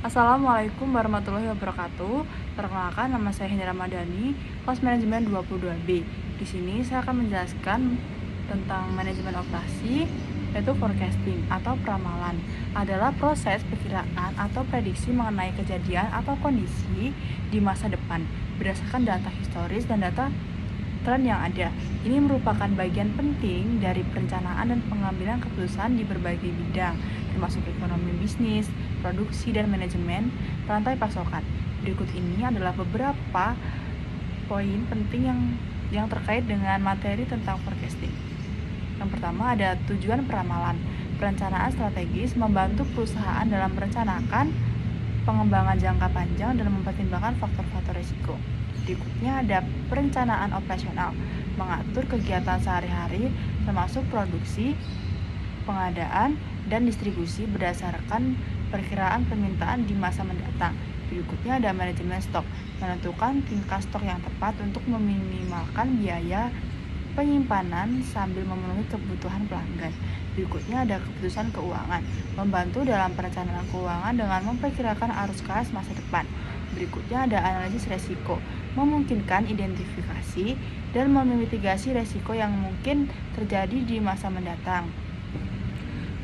Assalamualaikum warahmatullahi wabarakatuh. Perkenalkan, nama saya Hendra Ramadhani, kelas manajemen 22B. Di sini saya akan menjelaskan tentang manajemen operasi, yaitu forecasting atau peramalan. Adalah proses perkiraan atau prediksi mengenai kejadian atau kondisi di masa depan berdasarkan data historis dan data tren yang ada. Ini merupakan bagian penting dari perencanaan dan pengambilan keputusan di berbagai bidang, termasuk ekonomi bisnis, produksi, dan manajemen rantai pasokan. Berikut ini adalah beberapa poin penting yang terkait dengan materi tentang forecasting. Yang pertama ada tujuan peramalan. Perencanaan strategis membantu perusahaan dalam merencanakan pengembangan jangka panjang dan mempertimbangkan faktor-faktor risiko. Berikutnya ada perencanaan operasional, mengatur kegiatan sehari-hari termasuk produksi, pengadaan, dan distribusi berdasarkan perkiraan permintaan di masa mendatang. Berikutnya ada manajemen stok, menentukan tingkat stok yang tepat untuk meminimalkan biaya penyimpanan sambil memenuhi kebutuhan pelanggan. Berikutnya ada keputusan keuangan, membantu dalam perencanaan keuangan dengan memperkirakan arus kas masa depan. Berikutnya ada analisis resiko, memungkinkan identifikasi dan memitigasi resiko yang mungkin terjadi di masa mendatang.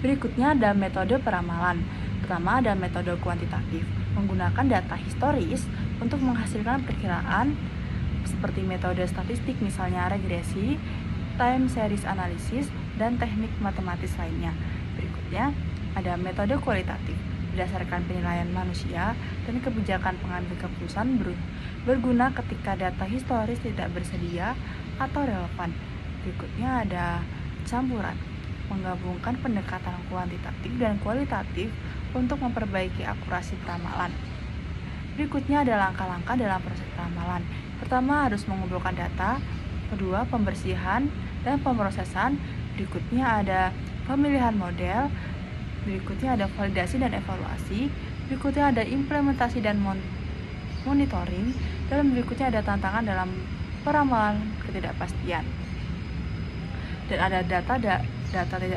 Berikutnya ada metode peramalan. Pertama ada metode kuantitatif, menggunakan data historis untuk menghasilkan perkiraan seperti metode statistik misalnya regresi, time series analysis, dan teknik matematis lainnya. Berikutnya ada metode kualitatif, berdasarkan penilaian manusia dan kebijakan pengambil keputusan berguna ketika data historis tidak bersedia atau relevan. Berikutnya ada campuran, menggabungkan pendekatan kuantitatif dan kualitatif untuk memperbaiki akurasi peramalan. Berikutnya ada langkah-langkah dalam proses peramalan. Pertama harus mengumpulkan data, kedua pembersihan dan pemrosesan, berikutnya ada pemilihan model, berikutnya ada validasi dan evaluasi, berikutnya ada implementasi dan monitoring, dan berikutnya ada tantangan dalam peramalan ketidakpastian. Dan ada data tidak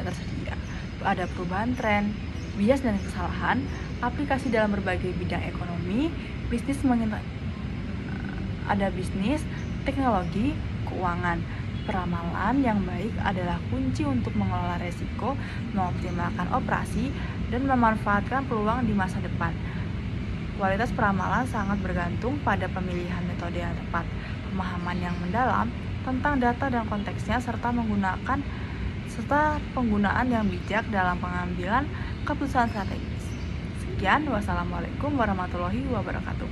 tersedia, ada perubahan tren, bias dan kesalahan, aplikasi dalam berbagai bidang ekonomi, ada bisnis, teknologi, keuangan. Peramalan yang baik adalah kunci untuk mengelola risiko, mengoptimalkan operasi, dan memanfaatkan peluang di masa depan. Kualitas peramalan sangat bergantung pada pemilihan metode yang tepat, pemahaman yang mendalam tentang data dan konteksnya, serta penggunaan yang bijak dalam pengambilan keputusan strategis. Sekian, wassalamualaikum warahmatullahi wabarakatuh.